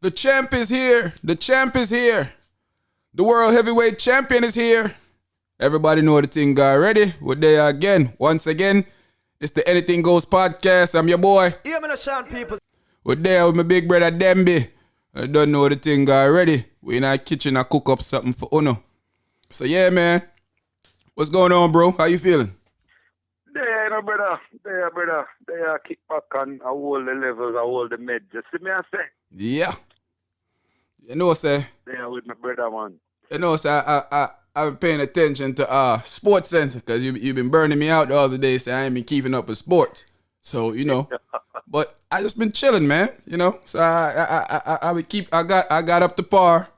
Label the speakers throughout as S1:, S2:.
S1: The champ is here. The champ is here. The world heavyweight champion is here. Everybody know the thing got ready. We're there again. Once again, it's the Anything Goes podcast. I'm your boy.
S2: Yeah, man, Sean people.
S1: We're there with my big brother Demby. I don't know the thing got ready. We in our kitchen. I cook up something for Uno. So yeah, man. What's going on, bro? How you feeling?
S3: There, brother. There, kick back on. I hold the levels. I hold the meds. You see me, I say?
S1: Yeah. You know, sir.
S3: There with my brother, man.
S1: You know, sir, I've been paying attention to Sports Center because you've been burning me out the other day, so I ain't been keeping up with sports. So, you know, but I just been chilling, man, you know. So I got up to par,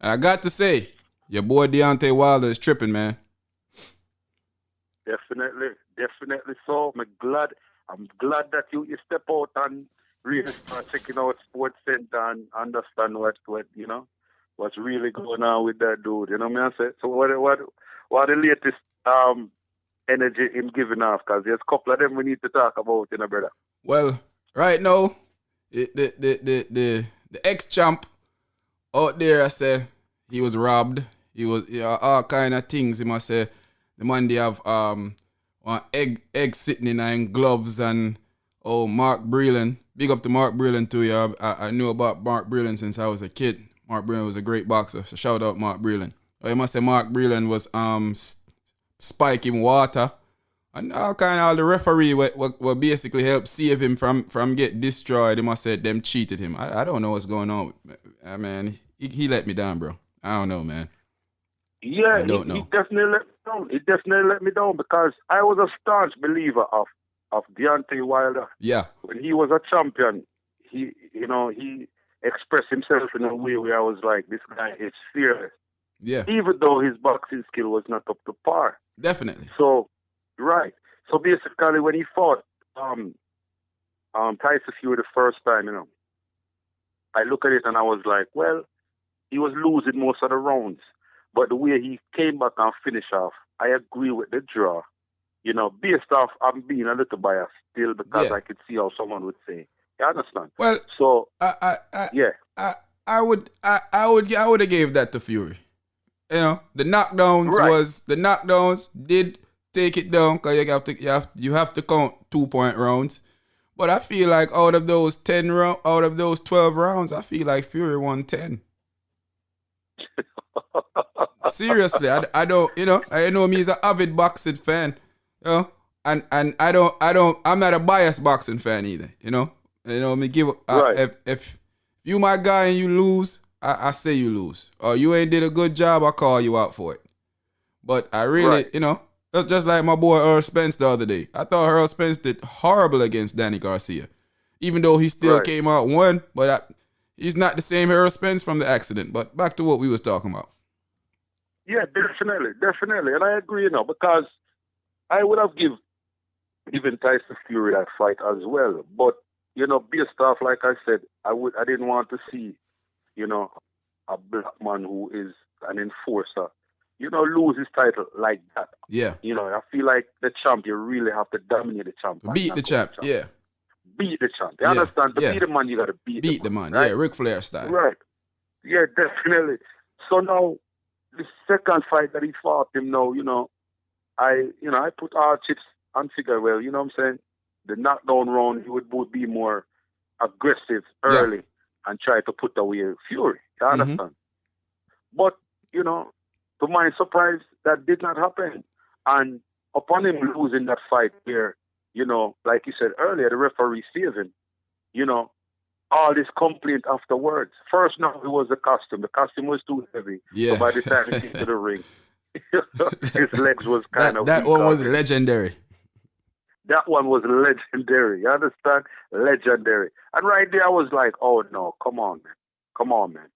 S1: and I got to say, your boy Deontay Wilder is tripping, man.
S3: Definitely so. I'm glad that you step out and really start checking out Sports Center and understand what you know, what's really going on with that dude. You know what I say? So what the latest energy him giving off? Because there's a couple of them we need to talk about, you know, brother.
S1: Well, right now, the ex-champ out there, I say, he was robbed. He was all kind of things. He must say the man they have one egg sitting in gloves and Mark Breland. Big up to Mark Breland too. Yeah, I knew about Mark Breland since I was a kid. Mark Breland was a great boxer. So shout out Mark Breland. I must say Mark Breland was spiking water. And all the referee will basically help save him from get destroyed. They must say them cheated him. I don't know what's going on. Man, he let me down, bro. I don't know, man.
S3: Yeah,
S1: I don't know.
S3: He definitely let me down. He definitely let me down because I was a staunch believer of Deontay Wilder.
S1: Yeah.
S3: When he was a champion, he expressed himself in a way where I was like, this guy is fearless.
S1: Yeah.
S3: Even though his boxing skill was not up to par.
S1: Definitely.
S3: So, right. So basically, when he fought Tyson Fury the first time, you know, I look at it and I was like, well, he was losing most of the rounds. But the way he came back and finished off, I agree with the draw. You know, based off, I'm being a little biased still because I could see how someone would say. You understand?
S1: Well,
S3: so
S1: I would have gave that to Fury. You know, the knockdowns did take it down because you have to count 2-point rounds. But I feel like out of those 12 rounds, I feel like Fury won 10. Seriously, I don't, you know, I know me as an avid boxing fan, you know, and I'm not a biased boxing fan either, you know. Me give if you my guy and you lose, I say you lose, or you ain't did a good job, I call you out for it. But I really, you know, that's just like my boy Earl Spence the other day. I thought Earl Spence did horrible against Danny Garcia, even though he still came out one, but he's not the same Earl Spence from the accident. But back to what we was talking about.
S3: Yeah, definitely. And I agree, you know, because I would have given Tyson Fury that fight as well. But, you know, based off, like I said, I didn't want to see, you know, a black man who is an enforcer, you know, lose his title like that.
S1: Yeah.
S3: You know, I feel like the champ, you really have to dominate the champ.
S1: Beat the champ, yeah.
S3: Beat the champ. You understand? To beat the man, you got to beat the man.
S1: Right? Yeah, Ric Flair style.
S3: Right. Yeah, definitely. So now, the second fight that he fought him now, you know, I put all chips and figure, well, you know what I'm saying? The knockdown round, he would be more aggressive early and try to put away Fury. You understand? But, you know, to my surprise, that did not happen. And upon him losing that fight where, you know, like you said earlier, the referee saved him, you know, all this complaint afterwards. First, no, it was the costume. The costume was too heavy.
S1: Yeah.
S3: So by the time he came to the ring, his legs was kind of
S1: that
S3: weak.
S1: One was legendary.
S3: That one was legendary. You understand? Legendary. And right there, I was like, oh, no, come on, man.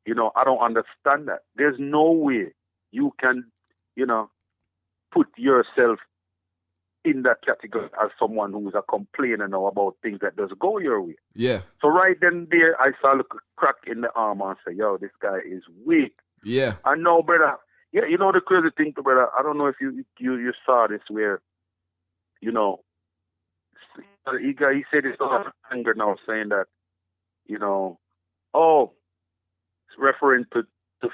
S3: You know, I don't understand that. There's no way you can, you know, put yourself in that category as someone who's a complainer now about things that doesn't go your way.
S1: Yeah.
S3: So right then there, I saw a crack in the arm and say, yo, this guy is weak.
S1: Yeah.
S3: I know, brother. Yeah, you know the crazy thing, brother. I don't know if you saw this where, you know, he said it's all anger now, saying that, you know, Oh, it's referring to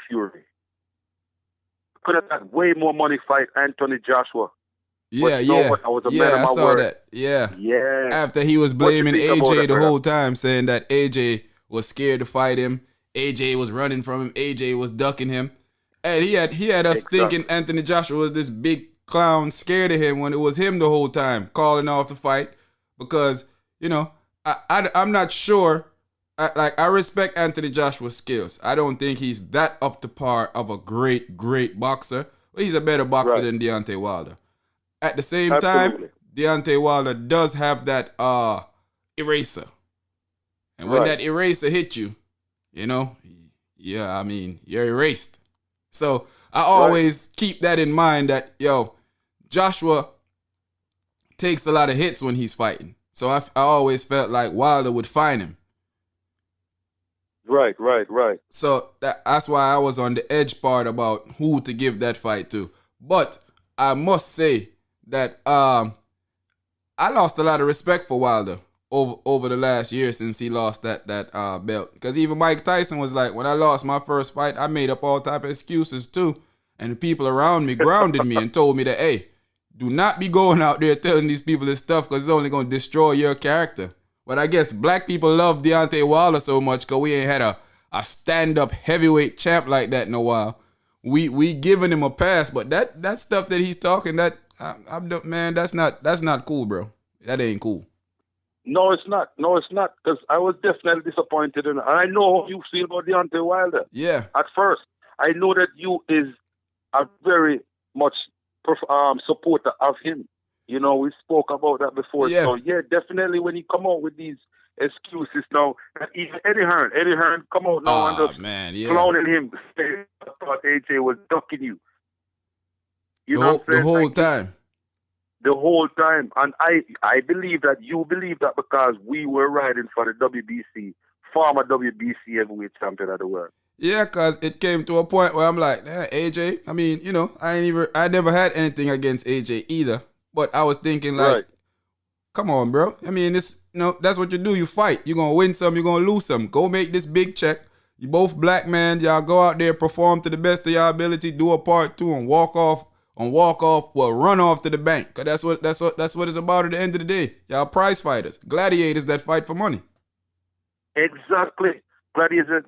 S3: Fury. Could have had way more money fight Anthony Joshua.
S1: Yeah,
S3: But you know
S1: yeah.
S3: what? I was a man
S1: Yeah,
S3: of
S1: I
S3: my
S1: saw
S3: word.
S1: that. Yeah.
S3: Yeah.
S1: After he was
S3: What you
S1: blaming
S3: think about
S1: AJ
S3: that,
S1: the
S3: brother?
S1: whole time, saying that AJ was scared to fight him. AJ was running from him. AJ was ducking him. And he had us thinking
S3: Exactly.
S1: Anthony Joshua was this big clown scared of him when it was him the whole time calling off the fight because, you know, I'm not sure. I respect Anthony Joshua's skills. I don't think he's that up to par of a great boxer. But he's a better boxer
S3: Right.
S1: than Deontay Wilder. At the same time,
S3: Absolutely.
S1: Deontay Wilder does have that eraser. And when
S3: Right.
S1: that eraser hit you, you know, yeah, I mean, you're erased. So I
S3: Right.
S1: always keep that in mind that, Joshua takes a lot of hits when he's fighting. So I always felt like Wilder would find him.
S3: Right. Right.
S1: So that's why I was on the edge part about who to give that fight to. But I must say that I lost a lot of respect for Wilder over the last year since he lost that belt. Because even Mike Tyson was like, when I lost my first fight, I made up all type of excuses too. And the people around me grounded me and told me that, hey, do not be going out there telling these people this stuff because it's only going to destroy your character. But I guess black people love Deontay Wilder so much because we ain't had a stand-up heavyweight champ like that in a while. We giving him a pass, but that stuff that he's talking, man, that's not cool, bro. That ain't cool.
S3: No, it's not. No, it's not. Because I was definitely disappointed, and I know how you feel about Deontay Wilder.
S1: Yeah.
S3: At first, I know that you is a very much supporter of him. You know, we spoke about that before.
S1: Yeah.
S3: So yeah, definitely when he come out with these excuses now, and even Eddie Hearn come out now and just
S1: man, yeah.
S3: clowning him. I thought AJ was ducking you. You
S1: the
S3: know
S1: whole,
S3: what I'm saying?
S1: the whole time.
S3: The whole time. And I believe that you believe that because we were riding for the WBC, former WBC heavyweight champion of the world.
S1: Yeah, cause it came to a point where I'm like, AJ. I mean, I never had anything against AJ either. But I was thinking like,
S3: Right.
S1: come on, bro. I mean, that's what you do. You fight. You're gonna win some. You're gonna lose some. Go make this big check. You both black man. Y'all go out there, perform to the best of your ability, do a part two, and walk off. Well, run off to the bank. Cause that's what it's about at the end of the day. Y'all prize fighters, gladiators that fight for money.
S3: Exactly. Gladiators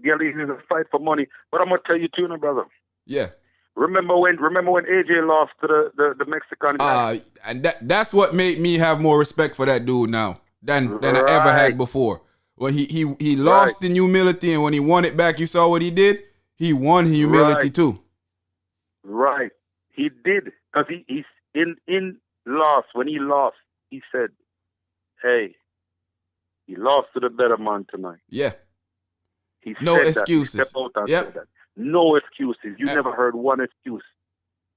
S3: fight for money. But I'm gonna tell you too, my brother.
S1: Yeah.
S3: Remember when AJ lost to the Mexican guy?
S1: And that's what made me have more respect for that dude now than I ever had before. When he lost in humility, and when he won it back, you saw what he did? He won humility too.
S3: Right. He did. Because he's in loss. When he lost, he said, hey, he lost to the better man tonight.
S1: Yeah.
S3: He
S1: No
S3: said
S1: excuses.
S3: That. He stepped out and
S1: Yep.
S3: said that. No excuses. You never heard one excuse.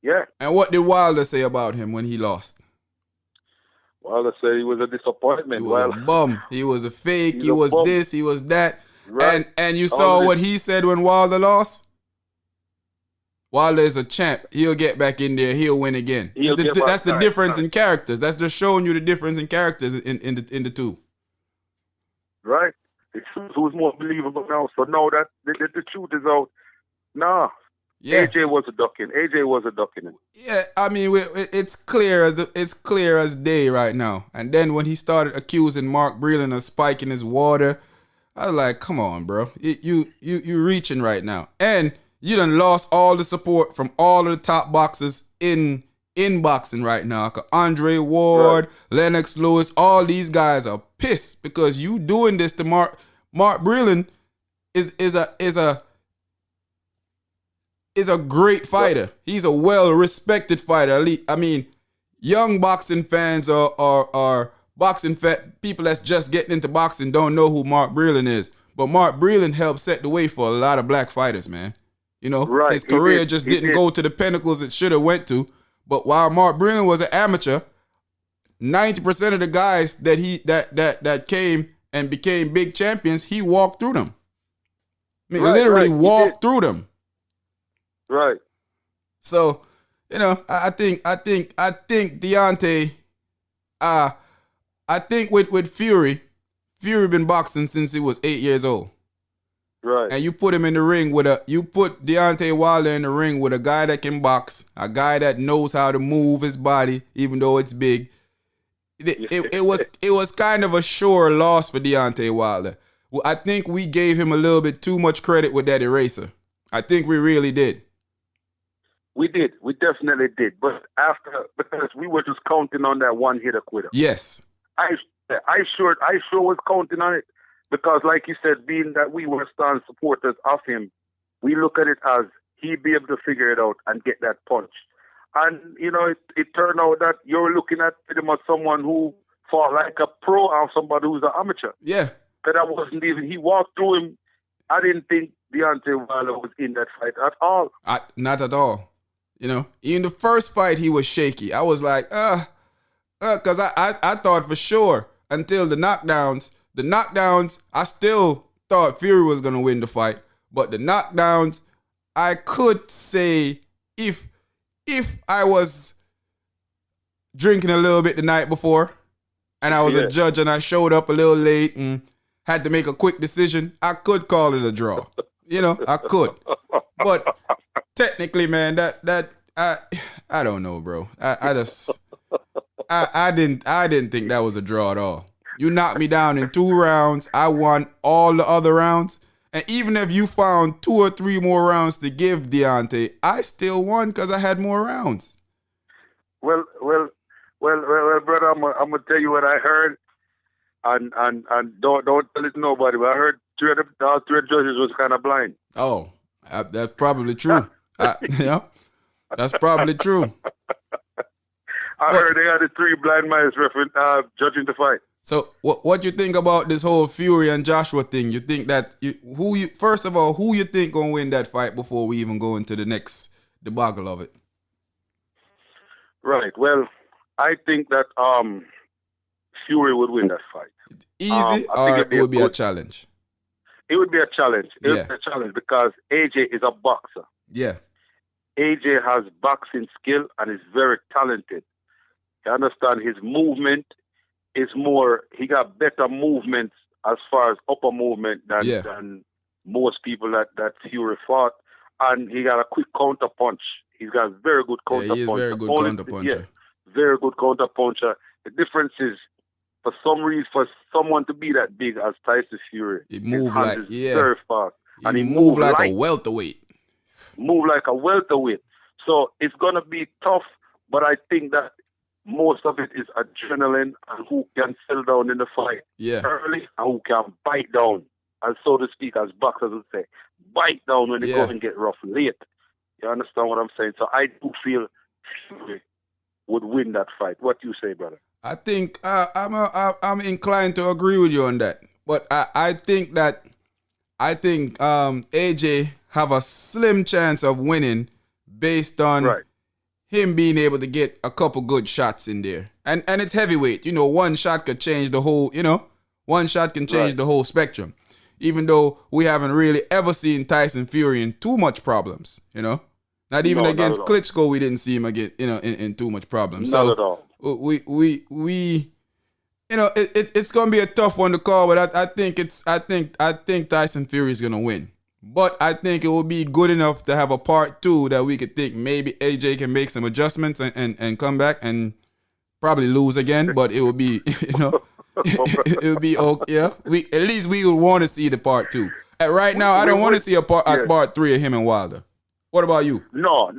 S3: Yeah.
S1: And what did Wilder say about him when he lost?
S3: Wilder said he was a disappointment.
S1: He was a bum. He was a fake. He was this. He was that.
S3: Right.
S1: And you saw what he said when Wilder lost? Wilder is a champ. He'll get back in there. He'll win again. That's the difference in characters. That's just showing you the difference in characters in the two.
S3: Right. It's who's more believable now. So now that the truth is out, nah. Yeah. AJ was a ducking.
S1: Yeah, I mean, it's clear as day right now. And then when he started accusing Mark Breland of spiking his water, I was like, come on, bro. You reaching right now. And you done lost all the support from all of the top boxers in boxing right now. Andre Ward, Lennox Lewis, all these guys are pissed because you doing this to Mark Breland is a great fighter. He's a well-respected fighter. I mean, young boxing fans or boxing people that's just getting into boxing don't know who Mark Breland is. But Mark Breland helped set the way for a lot of black fighters, man. You know, his career just didn't go to the pinnacles it should have went to. But while Mark Breland was an amateur, 90% of the guys that came and became big champions, he walked through them. I mean, literally walked through them.
S3: Right.
S1: So, I think Deontay, I think with Fury been boxing since he was 8 years old.
S3: Right.
S1: and you put him in the ring with you put Deontay Wilder in the ring with a guy that can box, a guy that knows how to move his body, even though it's big. It was kind of a sure loss for Deontay Wilder. Well, I think we gave him a little bit too much credit with that eraser. I think we really did.
S3: We did. We definitely did. But because we were just counting on that one hitter quitter.
S1: Yes.
S3: I sure was counting on it because, like you said, being that we were staunch supporters of him, we look at it as he'd be able to figure it out and get that punch. And, it turned out that you're looking at pretty much someone who fought like a pro or somebody who's an amateur.
S1: Yeah.
S3: But that wasn't even, he walked through him. I didn't think Deontay Wilder was in that fight at all.
S1: Not at all. In the first fight, he was shaky. I was like, because I thought for sure until the knockdowns. The knockdowns, I still thought Fury was going to win the fight. But the knockdowns, I could say if I was drinking a little bit the night before and I was a judge and I showed up a little late and had to make a quick decision, I could call it a draw. I could. But technically, man, I don't know, bro. I didn't think that was a draw at all. You knocked me down in 2 rounds. I won all the other rounds. And even if you found 2 or 3 more rounds to give Deontay, I still won because I had more rounds.
S3: Well, brother, I'm gonna tell you what I heard, and don't tell it to nobody. But I heard 3 judges was kind of blind.
S1: Oh, that's probably true. That's probably true.
S3: I heard they had the 3 blind mice judging the fight.
S1: So what you think about this whole Fury and Joshua thing? You think that first of all, who you think gonna win that fight before we even go into the next debacle of it?
S3: Right. Well, I think that Fury would win that fight.
S1: Easy, or it would be a challenge?
S3: It would be a challenge. It would be a challenge because AJ is a boxer.
S1: Yeah.
S3: AJ has boxing skill and is very talented. You understand his movement is more, he got better movements as far as upper movement than most people that Fury fought. And he got a quick counter punch. He's got a very good counter punch.
S1: He's a very good counter puncher.
S3: Very good counter puncher. The difference is, for some reason, for someone to be that big as Tyson Fury,
S1: he moved like
S3: very fast.
S1: And he moved like a welterweight.
S3: Move like a welterweight. So it's gonna be tough, but I think that most of it is adrenaline and who can settle down in the fight early and who can bite down, and so to speak, as boxers would say, bite down when they go and get rough late. You understand what I'm saying? So I do feel Fury would win that fight. What do you say, brother?
S1: I think I'm inclined to agree with you on that, but I think AJ have a slim chance of winning based on him being able to get a couple good shots in there. And it's heavyweight. One shot could change the whole, one shot can change the whole spectrum. Even though we haven't really ever seen Tyson Fury in too much problems, Not even against Klitschko we didn't see him again, in too much problems.
S3: Not at all.
S1: We it's gonna be a tough one to call, but I think Tyson Fury is gonna win. But I think it will be good enough to have a part 2 that we could think maybe AJ can make some adjustments and come back and probably lose again. But it will be, it will be okay. Yeah, at least we would want to see the part 2. Right now, I don't want to see a part 3 of him and Wilder. What about you?
S3: No,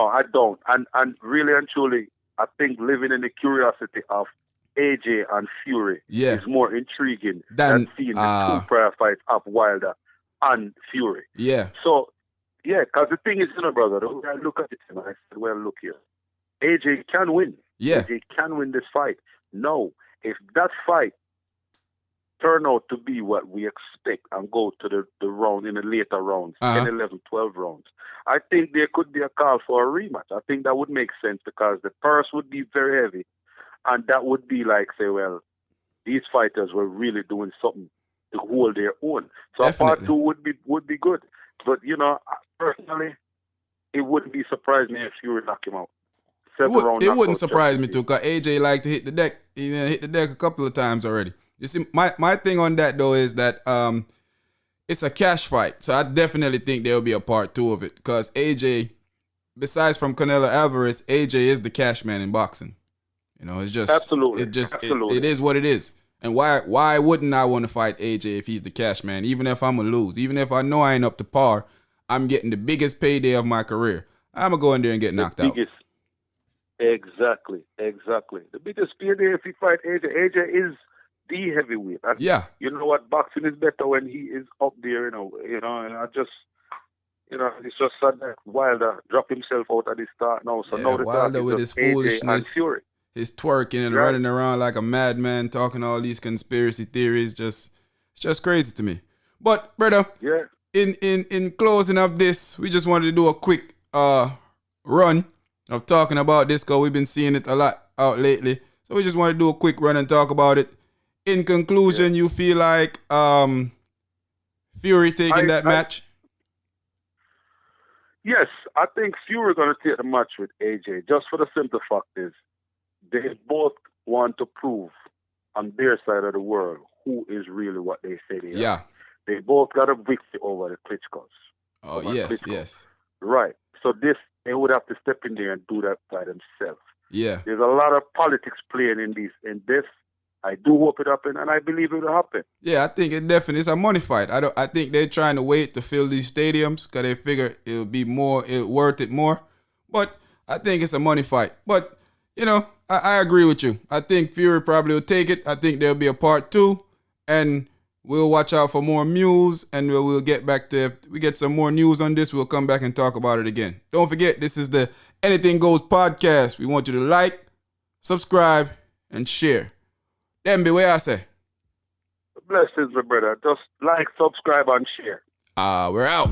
S3: I don't. And really and truly, I think living in the curiosity of AJ and Fury is more intriguing than seeing the 2 prior fights of Wilder and Fury.
S1: Yeah.
S3: So, because the thing is, brother, I look at it and I said, well, look here. AJ can win.
S1: Yeah.
S3: AJ can win this fight. No, if that fight turn out to be what we expect and go to the round in the later rounds, 10, 11, 12 rounds, I think there could be a call for a rematch. I think that would make sense because the purse would be very heavy. And that would be like, say, well, these fighters were really doing something to hold their own. So a part 2 would be good. But, personally, it wouldn't be surprising if Fury knock him out.
S1: It wouldn't surprise me too, because AJ liked to hit the deck. He hit the deck a couple of times already. You see, my thing on that, though, is that it's a cash fight. So I definitely think there will be a part 2 of it. Because AJ, besides from Canelo Alvarez, AJ is the cash man in boxing. You know, it's just
S3: Absolutely.
S1: It is what it is. And why wouldn't I want to fight AJ if he's the cash man? Even if I'm gonna lose, even if I know I ain't up to par, I'm getting the biggest payday of my career. I'm gonna go in there and get knocked out.
S3: Exactly. The biggest payday if you fight AJ. AJ is the heavyweight. And
S1: yeah.
S3: You know what? Boxing is better when he is up there. And I just, it's just sad that Wilder dropped himself out at the start now. So now the
S1: Wilder with his foolishness,
S3: Fury.
S1: His twerking and running around like a madman, talking all these conspiracy theories. It's just crazy to me. But brother, in closing of this, we just wanted to do a quick run of talking about this because we've been seeing it a lot out lately. So we just want to do a quick run and talk about it. In conclusion, you feel like Fury taking that match?
S3: Yes, I think Fury going to take the match with AJ. Just for the simple fact is, they both want to prove on their side of the world who is really what they say they are. They both got a victory over the Klitschko's.
S1: Oh, yes.
S3: Right. So they would have to step in there and do that by themselves.
S1: Yeah.
S3: There's a lot of politics playing in this. I do hope it happen, and I believe it will happen.
S1: Yeah, I think it definitely is a money fight. I think they're trying to wait to fill these stadiums because they figure it'll be worth it more. But I think it's a money fight. But, I agree with you. I think Fury probably will take it. I think there'll be a part 2, and we'll watch out for more news, and we'll get back to, if we get some more news on this, we'll come back and talk about it again. Don't forget, this is the Anything Goes podcast. We want you to like, subscribe, and share. Then be where I say.
S3: Blessings, my brother. Just like, subscribe, and share.
S1: We're out.